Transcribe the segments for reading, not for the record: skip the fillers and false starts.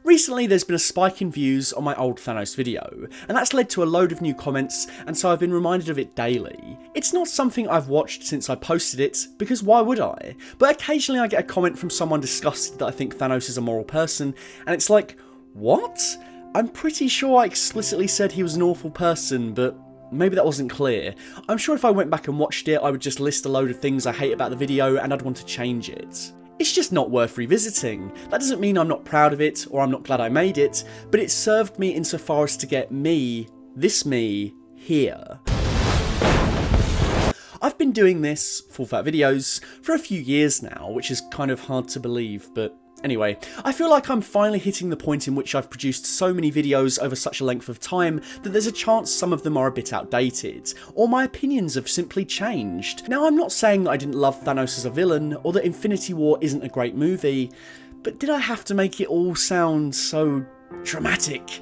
Recently there's been a spike in views on my old Thanos video, and that's led to a load of new comments, and so I've been reminded of it daily. It's not something I've watched since I posted it, because why would I? But occasionally I get a comment from someone disgusted that I think Thanos is a moral person, and it's like, what? I'm pretty sure I explicitly said he was an awful person, but maybe that wasn't clear. I'm sure if I went back and watched it, I would just list a load of things I hate about the video and I'd want to change it. It's just not worth revisiting. That doesn't mean I'm not proud of it, or I'm not glad I made it, but it served me insofar as to get me, this me, here. I've been doing this, full fat videos, for a few years now, which is kind of hard to believe, but anyway, I feel like I'm finally hitting the point in which I've produced so many videos over such a length of time that there's a chance some of them are a bit outdated, or my opinions have simply changed. Now, I'm not saying that I didn't love Thanos as a villain, or that Infinity War isn't a great movie, but did I have to make it all sound so dramatic?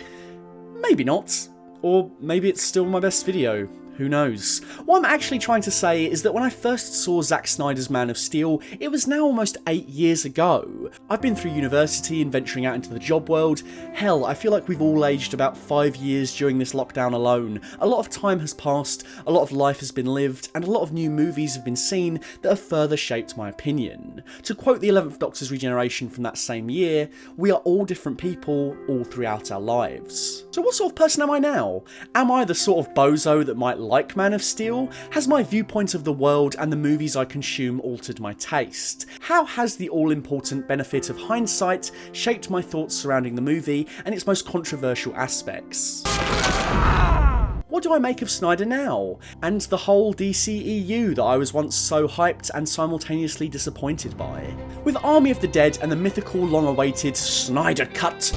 Maybe not. Or maybe it's still my best video. Who knows? What I'm actually trying to say is that when I first saw Zack Snyder's Man of Steel, it was now almost 8 years ago. I've been through university and venturing out into the job world. Hell, I feel like we've all aged about 5 years during this lockdown alone. A lot of time has passed, a lot of life has been lived, and a lot of new movies have been seen that have further shaped my opinion. To quote the 11th Doctor's regeneration from that same year, we are all different people all throughout our lives. So what sort of person am I now? Am I the sort of bozo that might like Man of Steel? Has my viewpoint of the world and the movies I consume altered my taste? How has the all-important benefit of hindsight shaped my thoughts surrounding the movie and its most controversial aspects? What do I make of Snyder now? And the whole DCEU that I was once so hyped and simultaneously disappointed by? With Army of the Dead and the mythical long-awaited Snyder Cut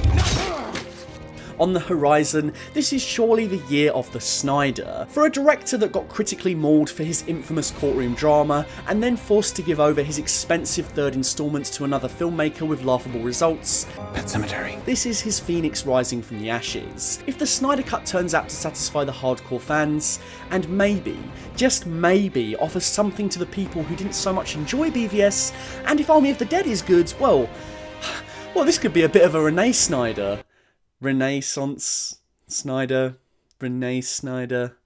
on the horizon, this is surely the year of the Snyder. For a director that got critically mauled for his infamous courtroom drama, and then forced to give over his expensive third instalment to another filmmaker with laughable results, Pet Cemetery. This is his phoenix rising from the ashes. If the Snyder Cut turns out to satisfy the hardcore fans, and maybe, just maybe, offer something to the people who didn't so much enjoy BvS, and if Army of the Dead is good, well, this could be a bit of a Renee Snyder. Renaissance Snyder, Renee Snyder.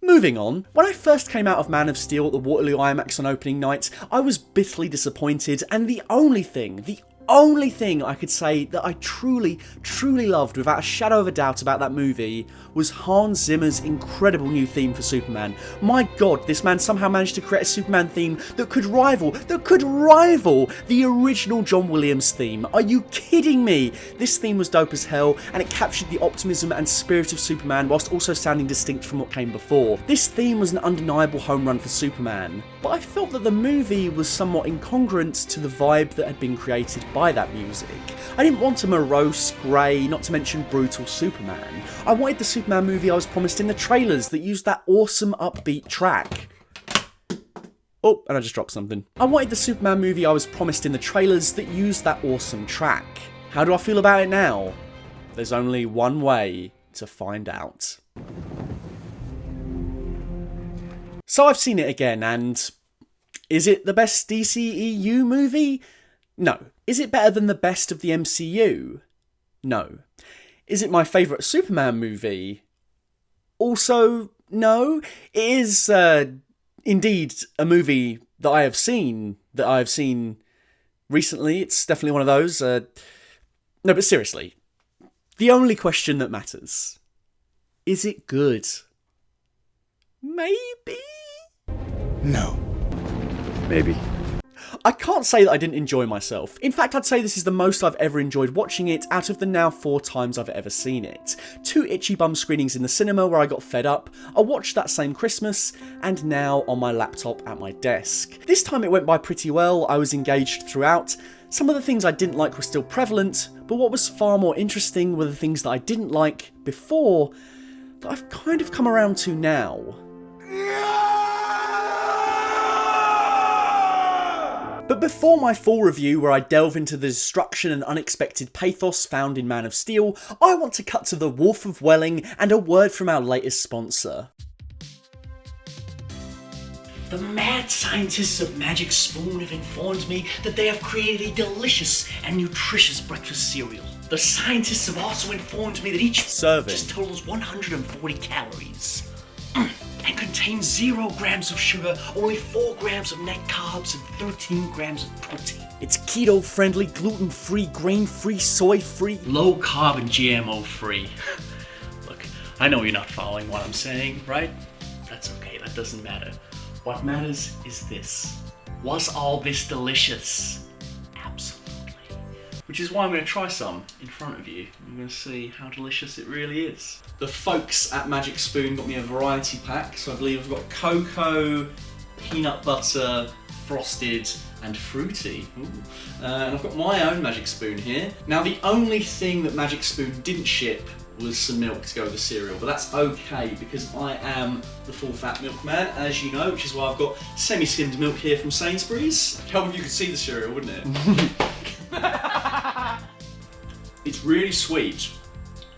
Moving on, when I first came out of Man of Steel at the Waterloo IMAX on opening night, I was bitterly disappointed, and the only thing I could say that I truly loved without a shadow of a doubt about that movie was Hans Zimmer's incredible new theme for Superman. My god, this man somehow managed to create a Superman theme that could rival the original John Williams theme. Are you kidding me? This theme was dope as hell, and it captured the optimism and spirit of Superman whilst also sounding distinct from what came before. This theme was an undeniable home run for Superman, but I felt that the movie was somewhat incongruent to the vibe that had been created by that music. I didn't want a morose, grey, not to mention brutal Superman. I wanted the Superman movie I was promised in the trailers that used that awesome upbeat track. Oh, and I just dropped something. I wanted the Superman movie I was promised in the trailers that used that awesome track. How do I feel about it now? There's only one way to find out. So I've seen it again, and is it the best DCEU movie? No. Is it better than the best of the MCU? No. Is it my favourite Superman movie? Also, no. It is indeed a movie that I have seen recently. It's definitely one of those. No, but seriously, the only question that matters, is it good? Maybe? No. Maybe. I can't say that I didn't enjoy myself. In fact, I'd say this is the most I've ever enjoyed watching it out of the now 4 times I've ever seen it. 2 itchy bum screenings in the cinema where I got fed up, I watched that same Christmas, and now on my laptop at my desk. This time it went by pretty well, I was engaged throughout. Some of the things I didn't like were still prevalent, but what was far more interesting were the things that I didn't like before that I've kind of come around to now. But before my full review where I delve into the destruction and unexpected pathos found in Man of Steel, I want to cut to the Wolf of Welling and a word from our latest sponsor. The mad scientists of Magic Spoon have informed me that they have created a delicious and nutritious breakfast cereal. The scientists have also informed me that each serving just totals 140 calories. And contains 0 grams of sugar, only 4 grams of net carbs, and 13 grams of protein. It's keto-friendly, gluten-free, grain-free, soy-free. Low carb and GMO free. Look, I know you're not following what I'm saying, right? That's okay, that doesn't matter. What matters is this. Was all this delicious? Absolutely. Which is why I'm going to try some in front of you. I'm going to see how delicious it really is. The folks at Magic Spoon got me a variety pack, so I believe I've got cocoa, peanut butter, frosted, and fruity. And I've got my own Magic Spoon here. Now, the only thing that Magic Spoon didn't ship was some milk to go with the cereal, but that's okay because I am the full fat milkman, as you know, which is why I've got semi-skimmed milk here from Sainsbury's. Help if you could see the cereal, wouldn't it? It's really sweet,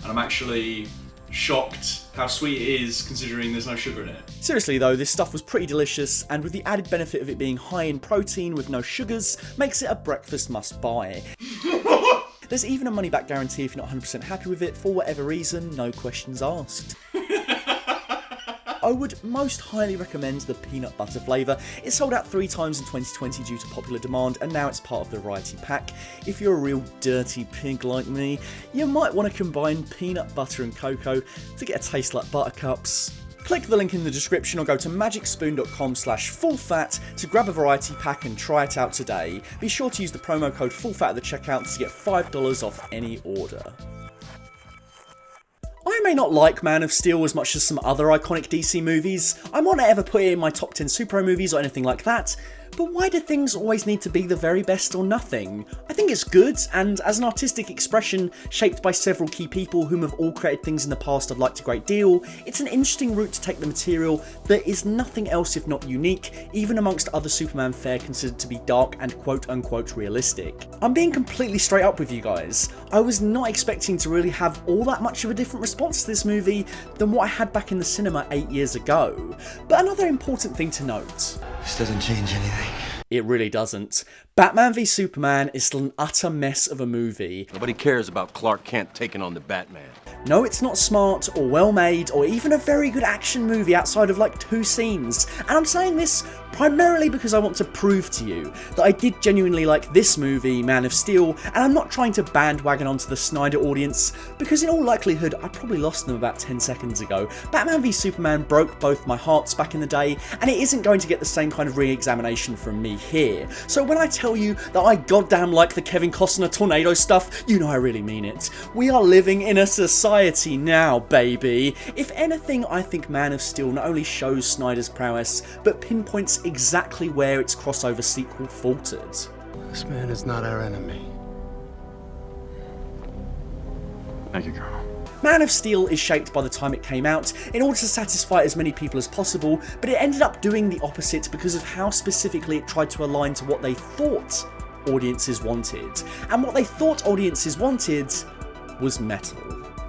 and I'm actually shocked how sweet it is considering there's no sugar in it. Seriously though, this stuff was pretty delicious, and with the added benefit of it being high in protein with no sugars, makes it a breakfast must buy. There's even a money back guarantee if you're not 100% happy with it for whatever reason, no questions asked. I would most highly recommend the peanut butter flavour. It sold out 3 times in 2020 due to popular demand, and now it's part of the variety pack. If you're a real dirty pig like me, you might want to combine peanut butter and cocoa to get a taste like buttercups. Click the link in the description or go to magicspoon.com/fullfat to grab a variety pack and try it out today. Be sure to use the promo code fullfat at the checkout to get $5 off any order. I may not like Man of Steel as much as some other iconic DC movies. I might not ever put it in my top 10 superhero movies or anything like that, but why do things always need to be the very best or nothing? I think it's good, and as an artistic expression shaped by several key people whom have all created things in the past I've liked a great deal, it's an interesting route to take the material that is nothing else if not unique, even amongst other Superman fare considered to be dark and quote-unquote realistic. I'm being completely straight up with you guys. I was not expecting to really have all that much of a different response to this movie than what I had back in the cinema 8 years ago. But another important thing to note. This doesn't change anything. It really doesn't. Batman v Superman is still an utter mess of a movie. Nobody cares about Clark Kent taking on the Batman. No, it's not smart or well made or even a very good action movie outside of like 2 scenes. And I'm saying this primarily because I want to prove to you that I did genuinely like this movie, Man of Steel, and I'm not trying to bandwagon onto the Snyder audience because in all likelihood I probably lost them about 10 seconds ago. Batman v Superman broke both my hearts back in the day, and it isn't going to get the same kind of re-examination from me here. So when I tell you that I goddamn like the Kevin Costner tornado stuff, you know I really mean it. We are living in a society now, baby. If anything, I think Man of Steel not only shows Snyder's prowess, but pinpoints exactly where its crossover sequel faltered. This man is not our enemy. Thank you, Colonel. Man of Steel is shaped by the time it came out in order to satisfy as many people as possible, but it ended up doing the opposite because of how specifically it tried to align to what they thought audiences wanted. And what they thought audiences wanted was metal.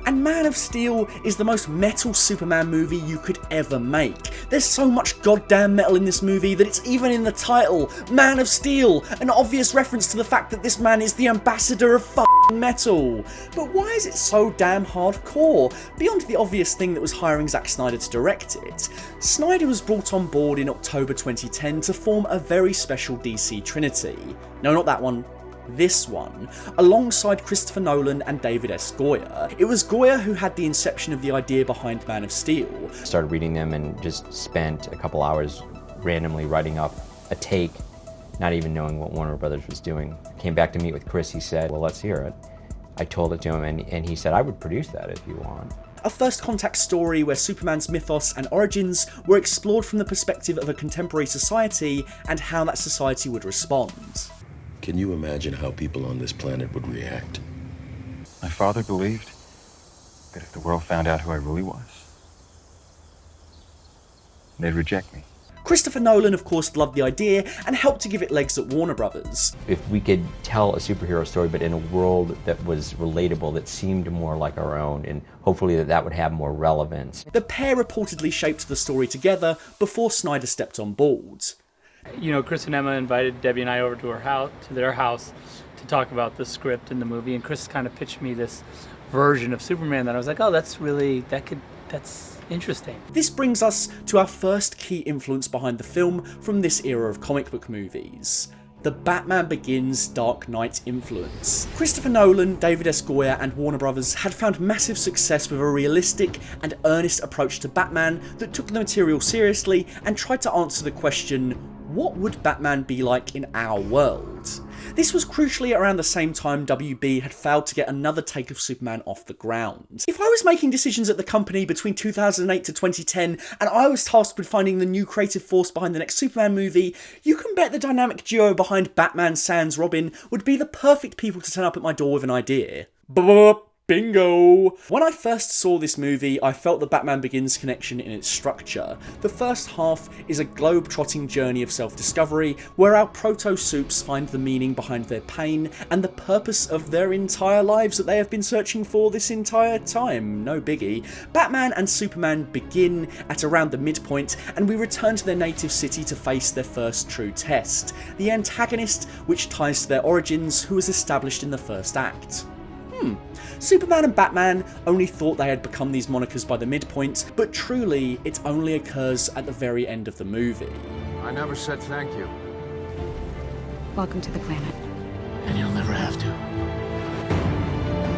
And Man of Steel is the most metal Superman movie you could ever make. There's so much goddamn metal in this movie that it's even in the title, Man of Steel, an obvious reference to the fact that this man is the ambassador of metal. But why is it so damn hardcore? Beyond the obvious thing that was hiring Zack Snyder to direct it, Snyder was brought on board in October 2010 to form a very special DC Trinity. No, not that one. This one, alongside Christopher Nolan and David S Goyer. It was Goyer who had the inception of the idea behind Man of Steel. Started reading them and just spent a couple hours randomly writing up a take, not even knowing what Warner Brothers was doing. Came back to meet with Chris, he said, well, let's hear it. I told it to him and he said, I would produce that if you want. A first contact story where Superman's mythos and origins were explored from the perspective of a contemporary society and how that society would respond. Can you imagine how people on this planet would react? My father believed that if the world found out who I really was, they'd reject me. Christopher Nolan, of course, loved the idea and helped to give it legs at Warner Brothers. If we could tell a superhero story, but in a world that was relatable, that seemed more like our own, and hopefully that would have more relevance. The pair reportedly shaped the story together before Snyder stepped on board. You know, Chris and Emma invited Debbie and I over to their house to talk about the script in the movie, and Chris kind of pitched me this version of Superman that I was like, oh, that's interesting. This brings us to our first key influence behind the film from this era of comic book movies: the Batman Begins Dark Knight influence. Christopher Nolan, David S Goyer and Warner Brothers had found massive success with a realistic and earnest approach to Batman that took the material seriously and tried to answer the question, what would Batman be like in our world? This was crucially around the same time WB had failed to get another take of Superman off the ground. If I was making decisions at the company between 2008 to 2010 and I was tasked with finding the new creative force behind the next Superman movie, you can bet the dynamic duo behind Batman sans Robin would be the perfect people to turn up at my door with an idea. Bingo! When I first saw this movie, I felt the Batman Begins connection in its structure. The first half is a globe-trotting journey of self-discovery, where our proto-supes find the meaning behind their pain and the purpose of their entire lives that they have been searching for this entire time. No biggie. Batman and Superman begin at around the midpoint, and we return to their native city to face their first true test: the antagonist, which ties to their origins, who was established in the first act. Superman and Batman only thought they had become these monikers by the midpoint, but truly, it only occurs at the very end of the movie. I never said thank you. Welcome to the planet. And you'll never have to.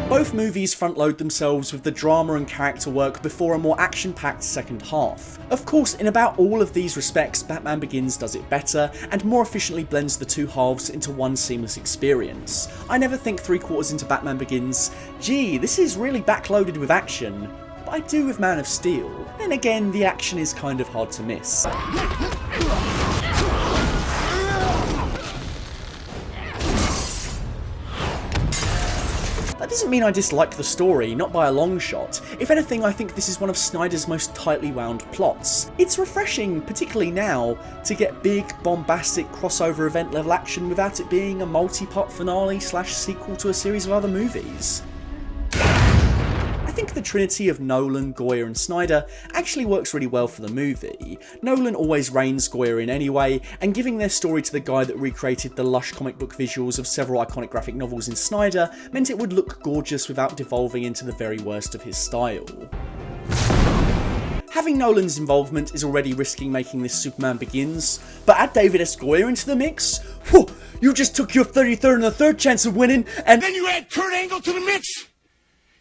Both movies front-load themselves with the drama and character work before a more action-packed second half. Of course, in about all of these respects, Batman Begins does it better, and more efficiently blends the two halves into one seamless experience. I never think 3/4 into Batman Begins, gee, this is really backloaded with action, but I do with Man of Steel. Then again, the action is kind of hard to miss. That doesn't mean I dislike the story, not by a long shot. If anything, I think this is one of Snyder's most tightly wound plots. It's refreshing, particularly now, to get big, bombastic, crossover event level action without it being a multi-part finale / sequel to a series of other movies. I think the trinity of Nolan, Goyer and Snyder actually works really well for the movie. Nolan always reins Goyer in anyway, and giving their story to the guy that recreated the lush comic book visuals of several iconic graphic novels in Snyder meant it would look gorgeous without devolving into the very worst of his style. Having Nolan's involvement is already risking making this Superman Begins, but add David S Goyer into the mix, whew, you just took your 33rd and a third chance of winning, and then you add Kurt Angle to the mix!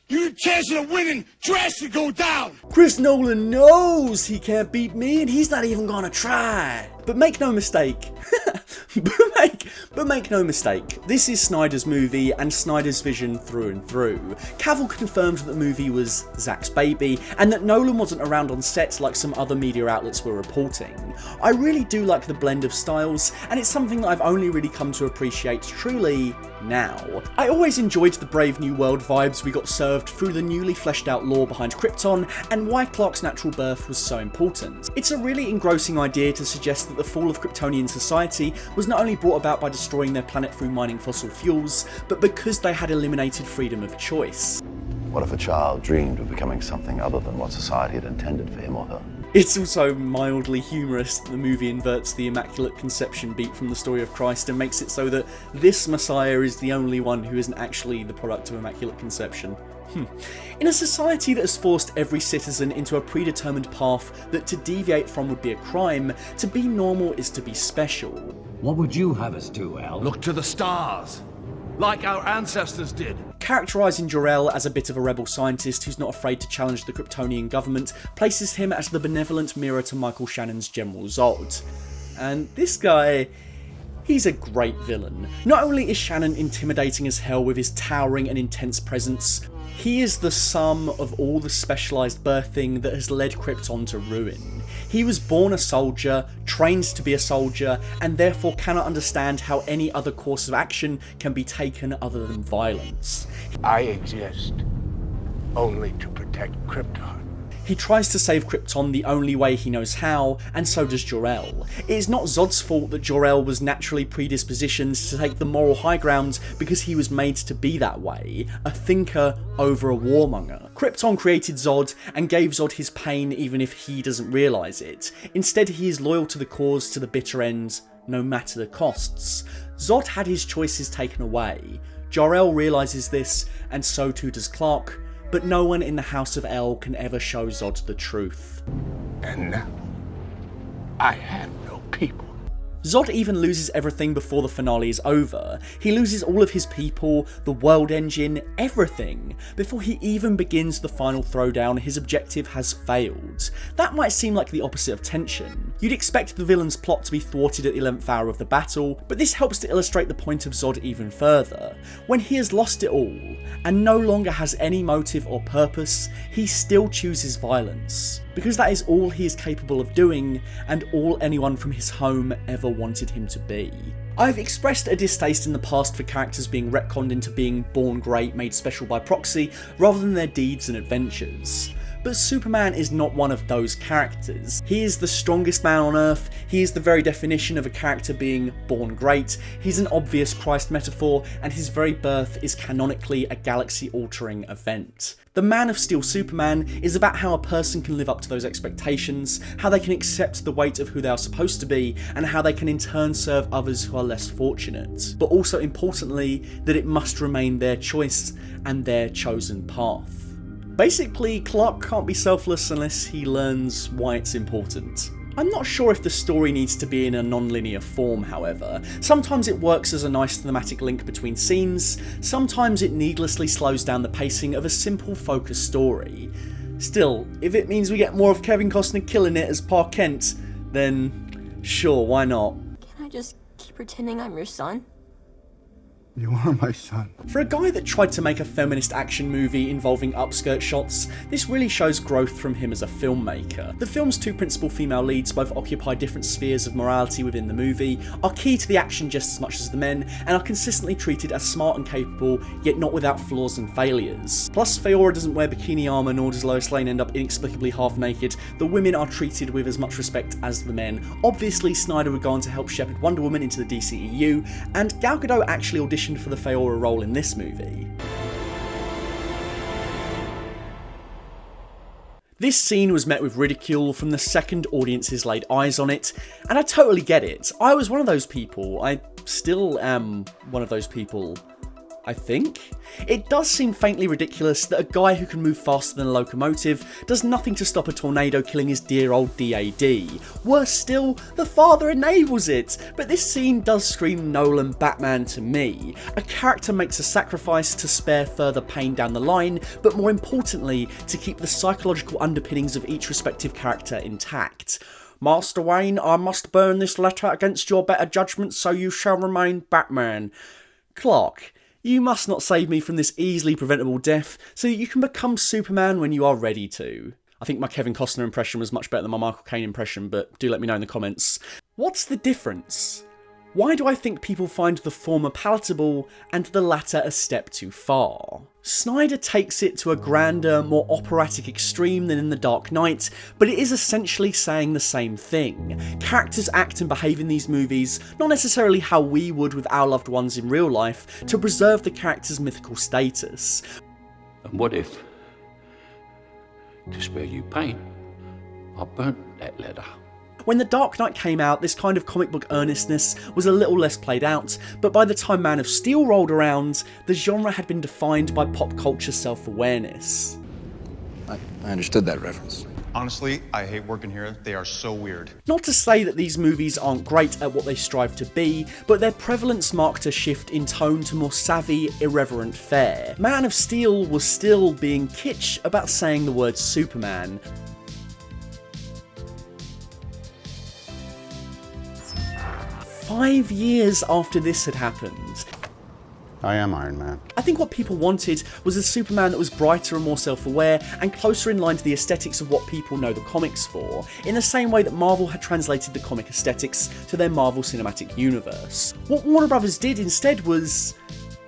Your chances of winning drastically go down! Chris Nolan knows he can't beat me and he's not even gonna try. But make no mistake, but make no mistake, this is Snyder's movie and Snyder's vision through and through. Cavill confirmed that the movie was Zack's baby and that Nolan wasn't around on set like some other media outlets were reporting. I really do like the blend of styles, and it's something that I've only really come to appreciate truly now. I always enjoyed the Brave New World vibes we got served through the newly fleshed out lore behind Krypton and why Clark's natural birth was so important. It's a really engrossing idea to suggest that the fall of Kryptonian society was not only brought about by destroying their planet through mining fossil fuels, but because they had eliminated freedom of choice. What if a child dreamed of becoming something other than what society had intended for him or her? It's also mildly humorous that the movie inverts the Immaculate Conception beat from the story of Christ and makes it so that this Messiah is the only one who isn't actually the product of Immaculate Conception. In a society that has forced every citizen into a predetermined path that to deviate from would be a crime, to be normal is to be special. What would you have us do, Al? Look to the stars, like our ancestors did. Characterising Jor-El as a bit of a rebel scientist who's not afraid to challenge the Kryptonian government places him as the benevolent mirror to Michael Shannon's General Zod. And this guy, he's a great villain. Not only is Shannon intimidating as hell with his towering and intense presence, he is the sum of all the specialised birthing that has led Krypton to ruin. He was born a soldier, trained to be a soldier, and therefore cannot understand how any other course of action can be taken other than violence. I exist only to protect Krypton. He tries to save Krypton the only way he knows how, and so does Jor-El. It is not Zod's fault that Jor-El was naturally predispositioned to take the moral high ground because he was made to be that way, a thinker over a warmonger. Krypton created Zod and gave Zod his pain even if he doesn't realise it. Instead, he is loyal to the cause to the bitter end, no matter the costs. Zod had his choices taken away. Jor-El realises this, and so too does Clark, but no one in the House of El can ever show Zod the truth. And now, I have no people. Zod even loses everything before the finale is over. He loses all of his people, the world engine, everything. Before he even begins the final throwdown, his objective has failed. That might seem like the opposite of tension. You'd expect the villain's plot to be thwarted at the 11th hour of the battle, but this helps to illustrate the point of Zod even further. When he has lost it all, and no longer has any motive or purpose, he still chooses violence. Because that is all he is capable of doing, and all anyone from his home ever wanted him to be. I've expressed a distaste in the past for characters being retconned into being born great, made special by proxy, rather than their deeds and adventures. But Superman is not one of those characters. He is the strongest man on Earth, he is the very definition of a character being born great, he's an obvious Christ metaphor, and his very birth is canonically a galaxy-altering event. The Man of Steel Superman is about how a person can live up to those expectations, how they can accept the weight of who they are supposed to be, and how they can in turn serve others who are less fortunate. But also importantly, that it must remain their choice and their chosen path. Basically, Clark can't be selfless unless he learns why it's important. I'm not sure if the story needs to be in a non-linear form, however. Sometimes it works as a nice thematic link between scenes, sometimes it needlessly slows down the pacing of a simple focused story. Still, if it means we get more of Kevin Costner killing it as Pa Kent, then sure, why not? Can I just keep pretending I'm your son? You are my son. For a guy that tried to make a feminist action movie involving upskirt shots, this really shows growth from him as a filmmaker. The film's two principal female leads both occupy different spheres of morality within the movie, are key to the action just as much as the men, and are consistently treated as smart and capable, yet not without flaws and failures. Plus, Faora doesn't wear bikini armour, nor does Lois Lane end up inexplicably half naked. The women are treated with as much respect as the men. Obviously, Snyder would go on to help shepherd Wonder Woman into the DCEU, and Gal Gadot actually auditioned for the Faora role in this movie. This scene was met with ridicule from the second audiences laid eyes on it, and I totally get it. I was one of those people. I still am one of those people, I think. It does seem faintly ridiculous that a guy who can move faster than a locomotive does nothing to stop a tornado killing his dear old DAD. Worse still, the father enables it, but this scene does scream Nolan Batman to me. A character makes a sacrifice to spare further pain down the line, but more importantly, to keep the psychological underpinnings of each respective character intact. Master Wayne, I must burn this letter against your better judgment, so you shall remain Batman. Clark, you must not save me from this easily preventable death, so that you can become Superman when you are ready to. I think my Kevin Costner impression was much better than my Michael Caine impression, but do let me know in the comments. What's the difference? Why do I think people find the former palatable and the latter a step too far? Snyder takes it to a grander, more operatic extreme than in The Dark Knight, but it is essentially saying the same thing. Characters act and behave in these movies, not necessarily how we would with our loved ones in real life, to preserve the character's mythical status. And what if, to spare you pain, I burnt that letter? When The Dark Knight came out, this kind of comic book earnestness was a little less played out, but by the time Man of Steel rolled around, the genre had been defined by pop culture self-awareness. I understood that reference. Honestly, I hate working here. They are so weird. Not to say that these movies aren't great at what they strive to be, but their prevalence marked a shift in tone to more savvy, irreverent fare. Man of Steel was still being kitsch about saying the word Superman. "5 years after this had happened, I am Iron Man. I think what people wanted was a Superman that was brighter and more self-aware and closer in line to the aesthetics of what people know the comics for, in the same way that Marvel had translated the comic aesthetics to their Marvel Cinematic Universe. What Warner Brothers did instead was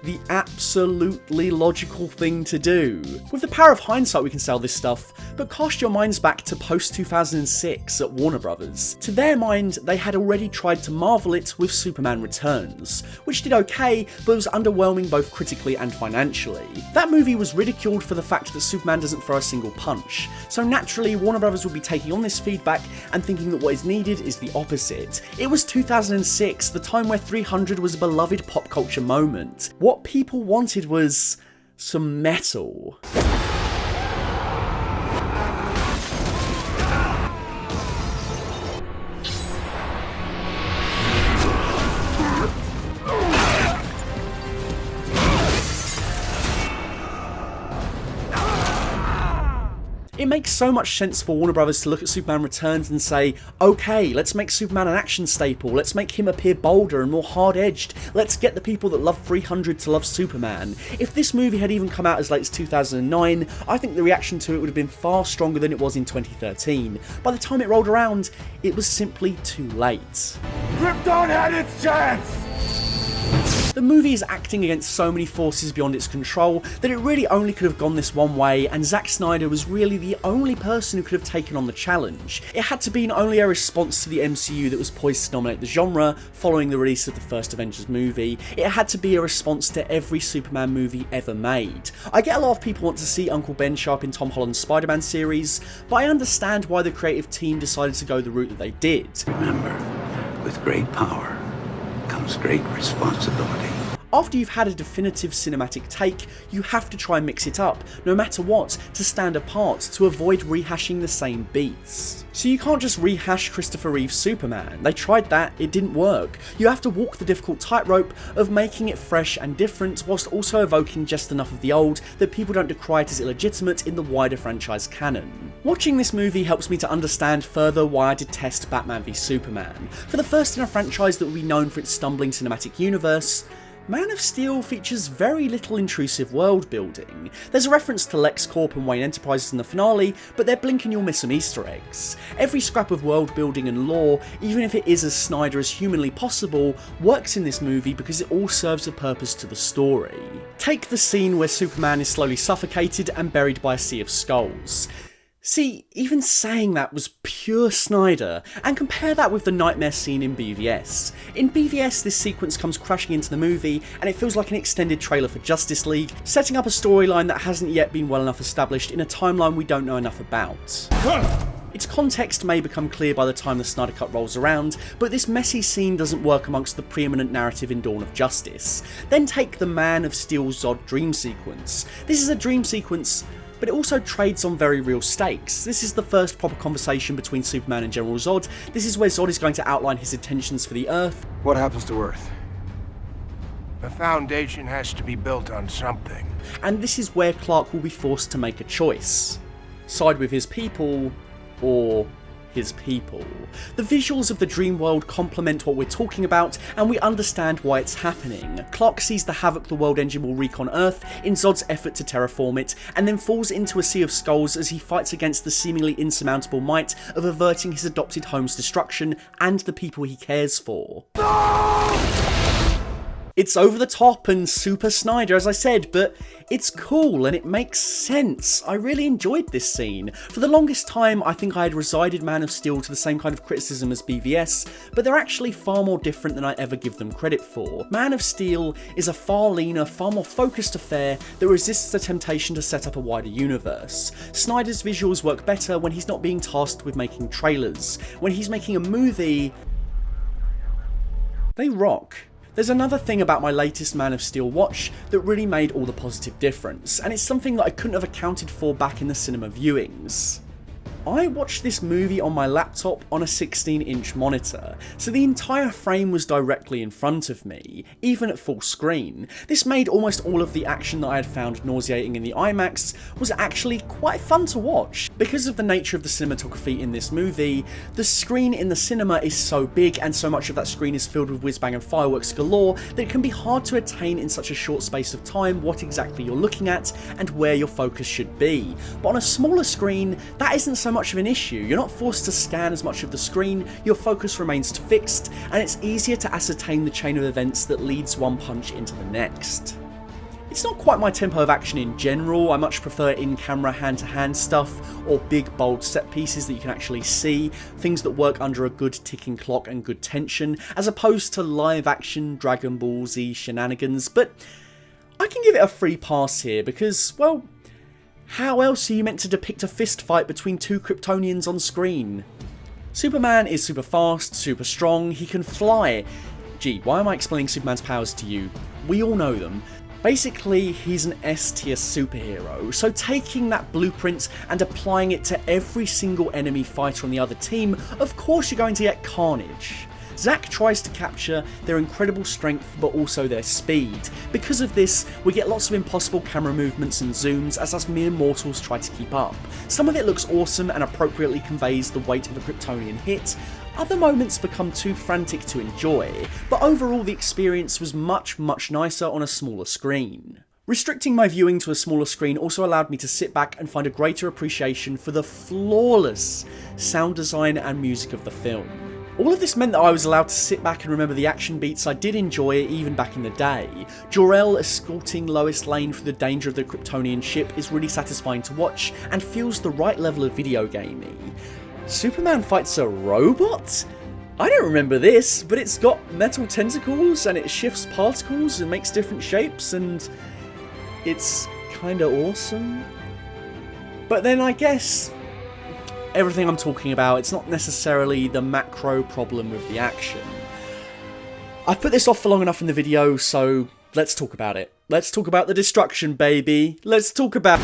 the absolutely logical thing to do. With the power of hindsight we can say all this stuff, but cast your minds back to post-2006 at Warner Brothers. To their mind, they had already tried to marvel it with Superman Returns, which did okay, but was underwhelming both critically and financially. That movie was ridiculed for the fact that Superman doesn't throw a single punch, so naturally Warner Brothers would be taking on this feedback and thinking that what is needed is the opposite. It was 2006, the time where 300 was a beloved pop culture moment. What people wanted was some metal. It makes so much sense for Warner Brothers to look at Superman Returns and say, okay, let's make Superman an action staple, let's make him appear bolder and more hard-edged, let's get the people that love 300 to love Superman. If this movie had even come out as late as 2009, I think the reaction to it would have been far stronger than it was in 2013. By the time it rolled around, it was simply too late. Krypton had its chance! The movie is acting against so many forces beyond its control that it really only could have gone this one way, and Zack Snyder was really the only person who could have taken on the challenge. It had to be not only a response to the MCU that was poised to dominate the genre following the release of the first Avengers movie, it had to be a response to every Superman movie ever made. I get a lot of people want to see Uncle Ben show up in Tom Holland's Spider-Man series, but I understand why the creative team decided to go the route that they did. Remember, with great power comes great responsibility. After you've had a definitive cinematic take, you have to try and mix it up, no matter what, to stand apart, to avoid rehashing the same beats. So you can't just rehash Christopher Reeve's Superman. They tried that, it didn't work. You have to walk the difficult tightrope of making it fresh and different, whilst also evoking just enough of the old that people don't decry it as illegitimate in the wider franchise canon. Watching this movie helps me to understand further why I detest Batman v Superman. For the first in a franchise that will be known for its stumbling cinematic universe, Man of Steel features very little intrusive world building. There's a reference to LexCorp and Wayne Enterprises in the finale, but they're blink and you'll miss some Easter eggs. Every scrap of world building and lore, even if it is as Snyder as humanly possible, works in this movie because it all serves a purpose to the story. Take the scene where Superman is slowly suffocated and buried by a sea of skulls. See, even saying that was pure Snyder, and compare that with the nightmare scene in BvS. In BvS, this sequence comes crashing into the movie, and it feels like an extended trailer for Justice League, setting up a storyline that hasn't yet been well enough established in a timeline we don't know enough about. Its context may become clear by the time the Snyder Cut rolls around, but this messy scene doesn't work amongst the preeminent narrative in Dawn of Justice. Then take the Man of Steel Zod dream sequence. This is a dream sequence, but it also trades on very real stakes. This is the first proper conversation between Superman and General Zod. This is where Zod is going to outline his intentions for the Earth. What happens to Earth? The foundation has to be built on something. And this is where Clark will be forced to make a choice. Side with his people, or his people. The visuals of the dream world complement what we're talking about, and we understand why it's happening. Clark sees the havoc the world engine will wreak on Earth in Zod's effort to terraform it, and then falls into a sea of skulls as he fights against the seemingly insurmountable might of averting his adopted home's destruction and the people he cares for. It's over the top and super Snyder, as I said, but it's cool and it makes sense. I really enjoyed this scene. For the longest time, I think I had resided Man of Steel to the same kind of criticism as BvS, but they're actually far more different than I ever give them credit for. Man of Steel is a far leaner, far more focused affair that resists the temptation to set up a wider universe. Snyder's visuals work better when he's not being tasked with making trailers. When he's making a movie, they rock. There's another thing about my latest Man of Steel watch that really made all the positive difference, and it's something that I couldn't have accounted for back in the cinema viewings. I watched this movie on my laptop on a 16-inch monitor, so the entire frame was directly in front of me, even at full screen. This made almost all of the action that I had found nauseating in the IMAX was actually quite fun to watch. Because of the nature of the cinematography in this movie, the screen in the cinema is so big and so much of that screen is filled with whiz-bang and fireworks galore that it can be hard to attain in such a short space of time what exactly you're looking at and where your focus should be. But on a smaller screen, that isn't so much of an issue. You're not forced to scan as much of the screen, your focus remains fixed, and it's easier to ascertain the chain of events that leads one punch into the next. It's not quite my tempo of action in general. I much prefer in-camera hand-to-hand stuff, or big bold set pieces that you can actually see, things that work under a good ticking clock and good tension, as opposed to live-action Dragon Ball Z shenanigans. But I can give it a free pass here because, well, how else are you meant to depict a fist fight between two Kryptonians on screen? Superman is super fast, super strong, he can fly. Gee, why am I explaining Superman's powers to you? We all know them. Basically, he's an S-tier superhero, so taking that blueprint and applying it to every single enemy fighter on the other team, of course you're going to get carnage. Zack tries to capture their incredible strength but also their speed. Because of this, we get lots of impossible camera movements and zooms as us mere mortals try to keep up. Some of it looks awesome and appropriately conveys the weight of a Kryptonian hit. Other moments become too frantic to enjoy, but overall the experience was much nicer on a smaller screen. Restricting my viewing to a smaller screen also allowed me to sit back and find a greater appreciation for the flawless sound design and music of the film. All of this meant that I was allowed to sit back and remember the action beats I did enjoy even back in the day. Jor-El escorting Lois Lane through the danger of the Kryptonian ship is really satisfying to watch and feels the right level of video gamey. Superman fights a robot? I don't remember this, but it's got metal tentacles and it shifts particles and makes different shapes and it's kinda awesome. But then I guess everything I'm talking about, it's not necessarily the macro problem with the action. I've put this off for long enough in the video, so let's talk about it. Let's talk about the destruction, baby. Let's talk about...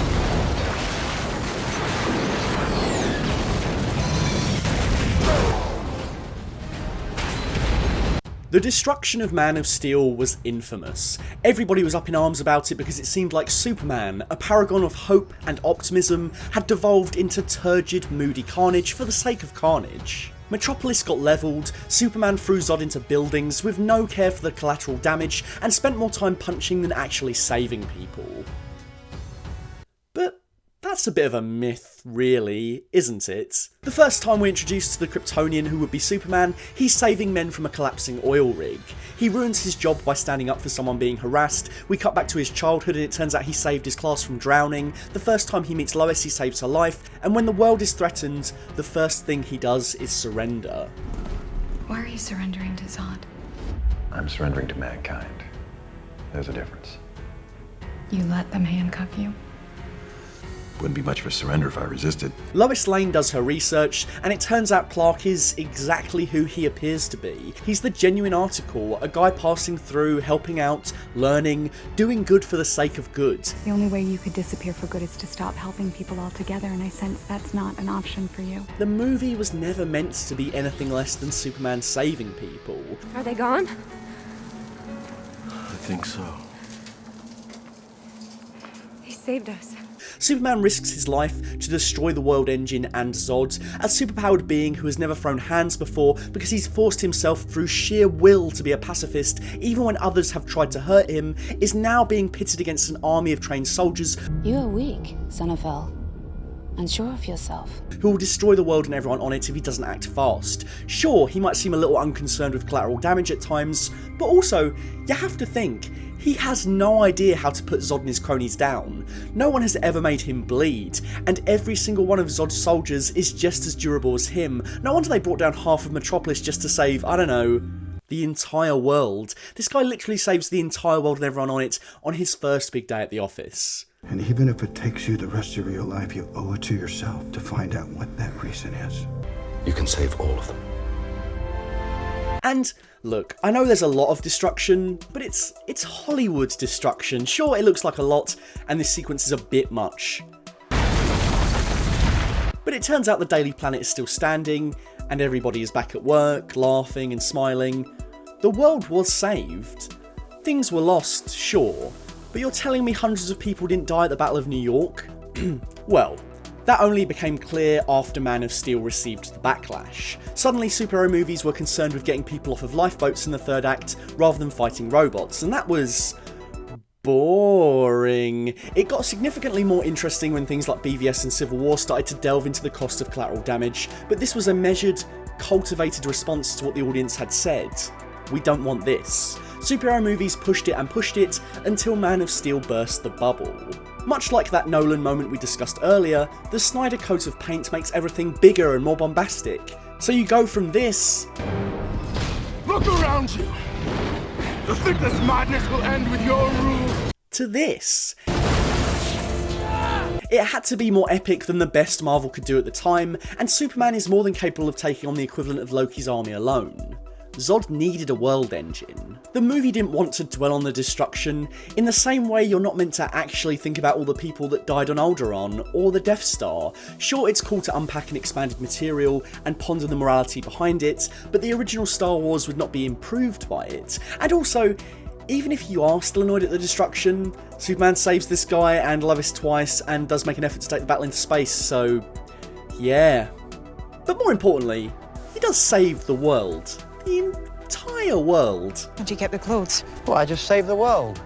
The destruction of Man of Steel was infamous. Everybody was up in arms about it because it seemed like Superman, a paragon of hope and optimism, had devolved into turgid, moody carnage for the sake of carnage. Metropolis got levelled, Superman threw Zod into buildings with no care for the collateral damage and spent more time punching than actually saving people. But that's a bit of a myth, really, isn't it? The first time we're introduced to the Kryptonian who would be Superman, he's saving men from a collapsing oil rig. He ruins his job by standing up for someone being harassed. We cut back to his childhood and it turns out he saved his class from drowning. The first time he meets Lois, he saves her life. And when the world is threatened, the first thing he does is surrender. Why are you surrendering to Zod? I'm surrendering to mankind. There's a difference. You let them handcuff you? Wouldn't be much of a surrender if I resisted. Lois Lane does her research, and it turns out Clark is exactly who he appears to be. He's the genuine article, a guy passing through, helping out, learning, doing good for the sake of good. The only way you could disappear for good is to stop helping people altogether, and I sense that's not an option for you. The movie was never meant to be anything less than Superman saving people. Are they gone? I think so. He saved us. Superman risks his life to destroy the world engine and Zod, a superpowered being who has never thrown hands before because he's forced himself through sheer will to be a pacifist, even when others have tried to hurt him, is now being pitted against an army of trained soldiers. You are weak, son of El. Unsure of yourself. Who will destroy the world and everyone on it if he doesn't act fast. Sure, he might seem a little unconcerned with collateral damage at times, but also, you have to think, he has no idea how to put Zod and his cronies down. No one has ever made him bleed, and every single one of Zod's soldiers is just as durable as him. No wonder they brought down half of Metropolis just to save, I don't know, the entire world. This guy literally saves the entire world and everyone on it on his first big day at the office. And even if it takes you the rest of your life, you owe it to yourself to find out what that reason is. You can save all of them. And look, I know there's a lot of destruction, but it's Hollywood destruction. Sure, it looks like a lot, and this sequence is a bit much. But it turns out the Daily Planet is still standing, and everybody is back at work, laughing and smiling. The world was saved. Things were lost, sure, but you're telling me hundreds of people didn't die at the Battle of New York? Well, that only became clear after Man of Steel received the backlash. Suddenly superhero movies were concerned with getting people off of lifeboats in the third act rather than fighting robots, and that was boring. It got significantly more interesting when things like BvS and Civil War started to delve into the cost of collateral damage, but this was a measured, cultivated response to what the audience had said. we don't want this. Superhero movies pushed it and pushed it until Man of Steel burst the bubble. Much like that Nolan moment we discussed earlier, the Snyder coat of paint makes everything bigger and more bombastic. So you go from this... Look around you! You think this madness will end with your rule? ...to this. It had to be more epic than the best Marvel could do at the time, and Superman is more than capable of taking on the equivalent of Loki's army alone. Zod needed a world engine. The movie didn't want to dwell on the destruction, in the same way you're not meant to actually think about all the people that died on Alderaan or the Death Star. Sure, it's cool to unpack an expanded material and ponder the morality behind it, but the original Star Wars would not be improved by it. And also, even if you are still annoyed at the destruction, Superman saves this guy and Lois twice and does make an effort to take the battle into space, so yeah. But more importantly, he does save the world. The entire world. How'd you get the clothes? Well, I just saved the world.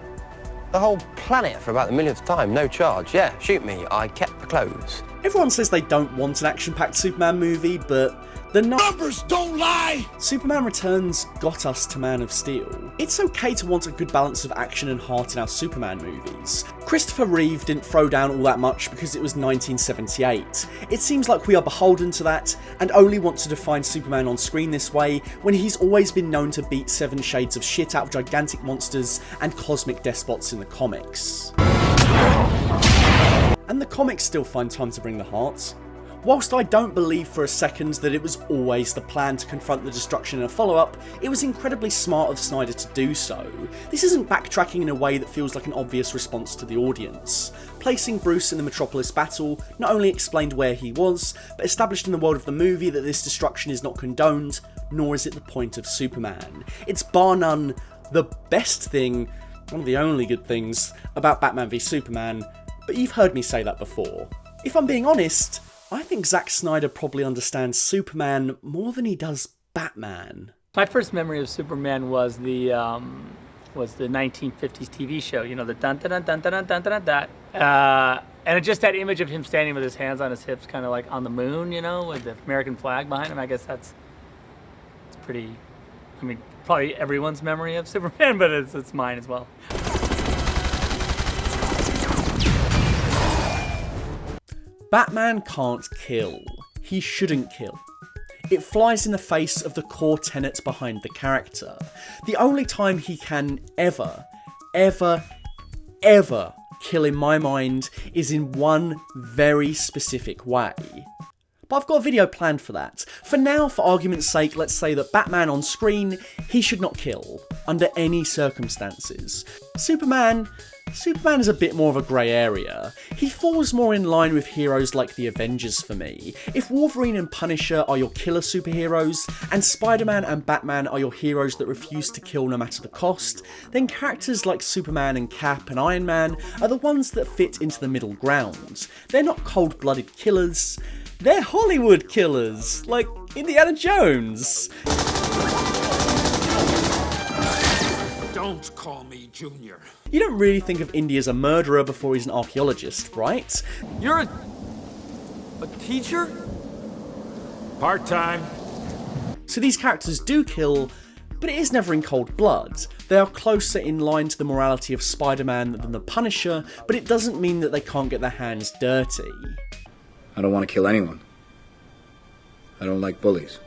The whole planet for about the millionth time, no charge. Yeah, shoot me, I kept the clothes. Everyone says they don't want an action-packed Superman movie, but the numbers don't lie! Superman Returns got us to Man of Steel. It's okay to want a good balance of action and heart in our Superman movies. Christopher Reeve didn't throw down all that much because it was 1978. It seems like we are beholden to that, and only want to define Superman on screen this way, when he's always been known to beat 7 shades of shit out of gigantic monsters and cosmic despots in the comics. And the comics still find time to bring the heart. Whilst I don't believe for a second that it was always the plan to confront the destruction in a follow-up, it was incredibly smart of Snyder to do so. This isn't backtracking in a way that feels like an obvious response to the audience. Placing Bruce in the Metropolis battle not only explained where he was, but established in the world of the movie that this destruction is not condoned, nor is it the point of Superman. It's bar none the best thing, one of the only good things, about Batman v Superman, but you've heard me say that before. If I'm being honest, I think Zack Snyder probably understands Superman more than he does Batman. My first memory of Superman was the 1950s TV show. You know, the dun dun dun dun dun dun dun dun. And just that image of him standing with his hands on his hips, kind of like on the moon, you know, with the American flag behind him. I guess it's pretty. I mean, probably everyone's memory of Superman, but it's mine as well. Batman can't kill. He shouldn't kill. It flies in the face of the core tenets behind the character. The only time he can ever kill in my mind is in one very specific way. But I've got a video planned for that. For now, for argument's sake, let's say that Batman on screen, he should not kill, under any circumstances. Superman is a bit more of a grey area. He falls more in line with heroes like the Avengers for me. If Wolverine and Punisher are your killer superheroes, and Spider-Man and Batman are your heroes that refuse to kill no matter the cost, then characters like Superman and Cap and Iron Man are the ones that fit into the middle ground. They're not cold-blooded killers, they're Hollywood killers, like Indiana Jones. Don't call me Junior. You don't really think of Indy as a murderer before he's an archaeologist, right? You're a teacher? Part-time. So these characters do kill, but it is never in cold blood. They are closer in line to the morality of Spider-Man than the Punisher, but it doesn't mean that they can't get their hands dirty. I don't want to kill anyone. I don't like bullies.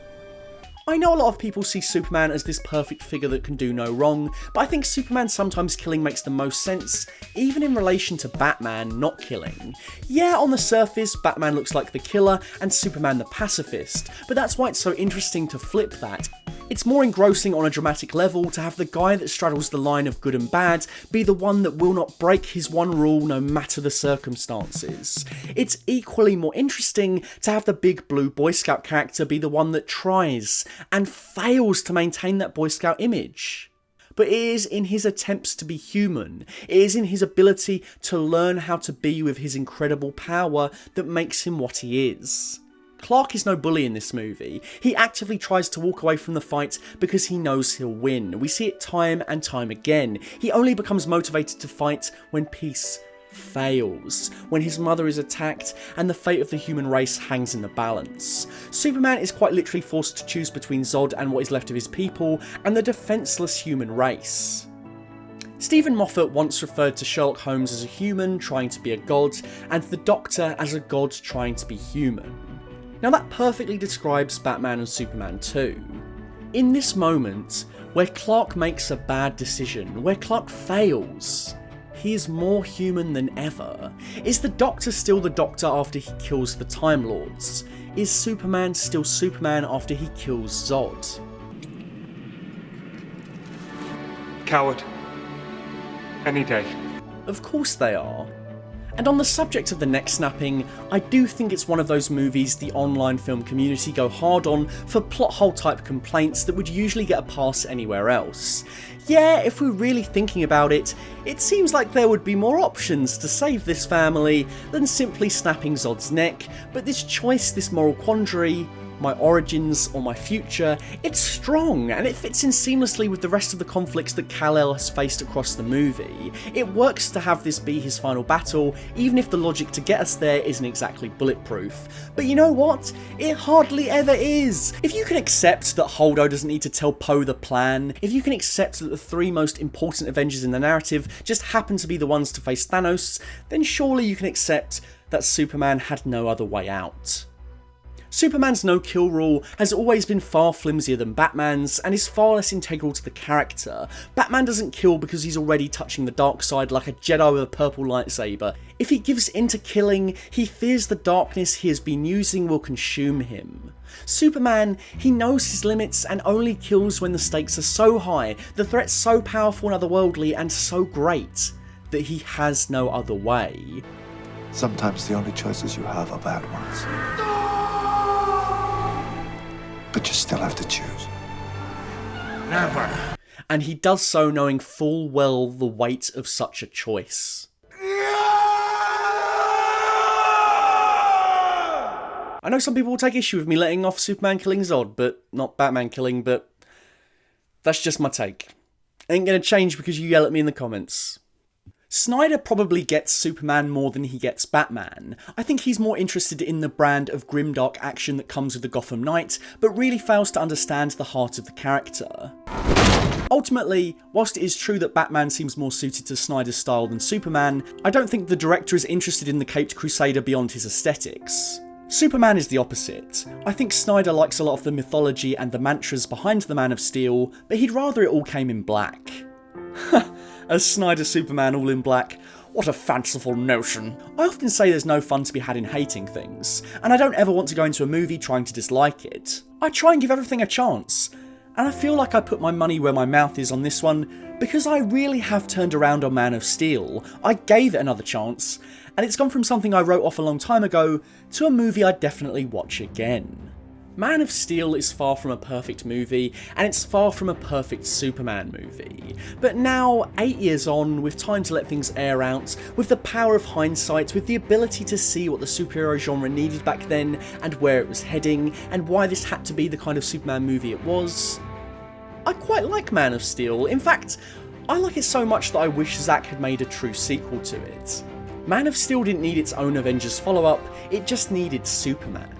I know a lot of people see Superman as this perfect figure that can do no wrong, but I think Superman sometimes killing makes the most sense, even in relation to Batman not killing. Yeah, on the surface, Batman looks like the killer and Superman the pacifist, but that's why it's so interesting to flip that. It's more engrossing on a dramatic level to have the guy that straddles the line of good and bad be the one that will not break his one rule no matter the circumstances. It's equally more interesting to have the big blue Boy Scout character be the one that tries and fails to maintain that Boy Scout image. But it is in his attempts to be human, it is in his ability to learn how to be with his incredible power that makes him what he is. Clark is no bully in this movie. He actively tries to walk away from the fight because he knows he'll win. We see it time and time again. He only becomes motivated to fight when peace fails when his mother is attacked and the fate of the human race hangs in the balance. Superman is quite literally forced to choose between Zod and what is left of his people and the defenceless human race. Stephen Moffat once referred to Sherlock Holmes as a human trying to be a god, and the Doctor as a god trying to be human. Now that perfectly describes Batman and Superman 2. In this moment, where Clark makes a bad decision, where Clark fails, he is more human than ever. Is the Doctor still the Doctor after he kills the Time Lords? Is Superman still Superman after he kills Zod? Coward. Any day. Of course they are. And on the subject of the neck snapping, I do think it's one of those movies the online film community go hard on for plot hole type complaints that would usually get a pass anywhere else. Yeah, if we're really thinking about it, it seems like there would be more options to save this family than simply snapping Zod's neck, but this choice, this moral quandary, my origins or my future, it's strong and it fits in seamlessly with the rest of the conflicts that Kal-El has faced across the movie. It works to have this be his final battle, even if the logic to get us there isn't exactly bulletproof. But you know what? It hardly ever is. If you can accept that Holdo doesn't need to tell Poe the plan, if you can accept that the three most important Avengers in the narrative just happen to be the ones to face Thanos, then surely you can accept that Superman had no other way out. Superman's no-kill rule has always been far flimsier than Batman's and is far less integral to the character. Batman doesn't kill because he's already touching the dark side like a Jedi with a purple lightsaber. If he gives in to killing, he fears the darkness he has been using will consume him. Superman, he knows his limits and only kills when the stakes are so high, the threat's so powerful and otherworldly and so great, that he has no other way. Sometimes the only choices you have are bad ones. But you still have to choose. Never. And he does so knowing full well the weight of such a choice. I know some people will take issue with me letting off Superman killing Zod, but not Batman killing, but that's just my take. Ain't gonna change because you yell at me in the comments. Snyder probably gets Superman more than he gets Batman. I think he's more interested in the brand of grimdark action that comes with the Gotham Knight, but really fails to understand the heart of the character. Ultimately, whilst it is true that Batman seems more suited to Snyder's style than Superman, I don't think the director is interested in the Caped Crusader beyond his aesthetics. Superman is the opposite. I think Snyder likes a lot of the mythology and the mantras behind the Man of Steel, but he'd rather it all came in black. A Snyder Superman all in black. What a fanciful notion. I often say there's no fun to be had in hating things, and I don't ever want to go into a movie trying to dislike it. I try and give everything a chance, and I feel like I put my money where my mouth is on this one, because I really have turned around on Man of Steel. I gave it another chance, and it's gone from something I wrote off a long time ago to a movie I'd definitely watch again. Man of Steel is far from a perfect movie, and it's far from a perfect Superman movie. But now, 8 years on, with time to let things air out, with the power of hindsight, with the ability to see what the superhero genre needed back then, and where it was heading, and why this had to be the kind of Superman movie it was, I quite like Man of Steel. In fact, I like it so much that I wish Zack had made a true sequel to it. Man of Steel didn't need its own Avengers follow-up, it just needed Superman.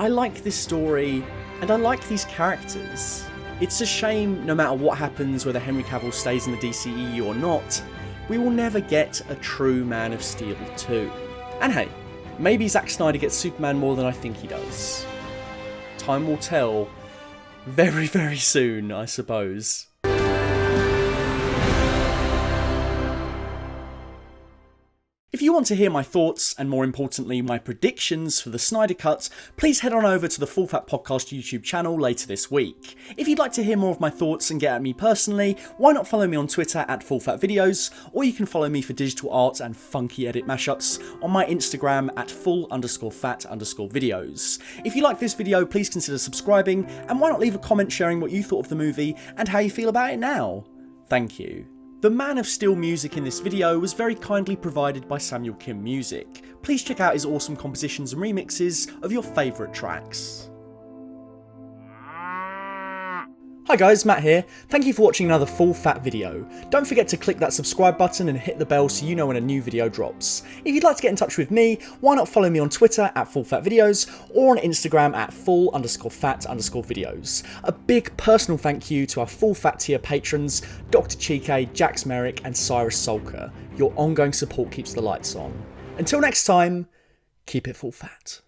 I like this story, and I like these characters. It's a shame, no matter what happens, whether Henry Cavill stays in the DCEU or not, we will never get a true Man of Steel 2. And hey, maybe Zack Snyder gets Superman more than I think he does. Time will tell, very, very soon, I suppose. If you want to hear my thoughts, and more importantly my predictions for the Snyder Cut, please head on over to the Full Fat Podcast YouTube channel later this week. If you'd like to hear more of my thoughts and get at me personally, why not follow me on Twitter at FullFatVideos, or you can follow me for digital art and funky edit mashups on my Instagram at full_fat_videos. If you like this video, please consider subscribing, and why not leave a comment sharing what you thought of the movie and how you feel about it now. Thank you. The Man of Steel music in this video was very kindly provided by Samuel Kim Music. Please check out his awesome compositions and remixes of your favourite tracks. Hi guys, Matt here. Thank you for watching another full fat video. Don't forget to click that subscribe button and hit the bell so you know when a new video drops. If you'd like to get in touch with me, why not follow me on Twitter at fullfatvideos or on Instagram at full_fat_videos. A big personal thank you to our full fat tier patrons, Dr. Chike, Jax Merrick and Cyrus Solker. Your ongoing support keeps the lights on. Until next time, keep it full fat.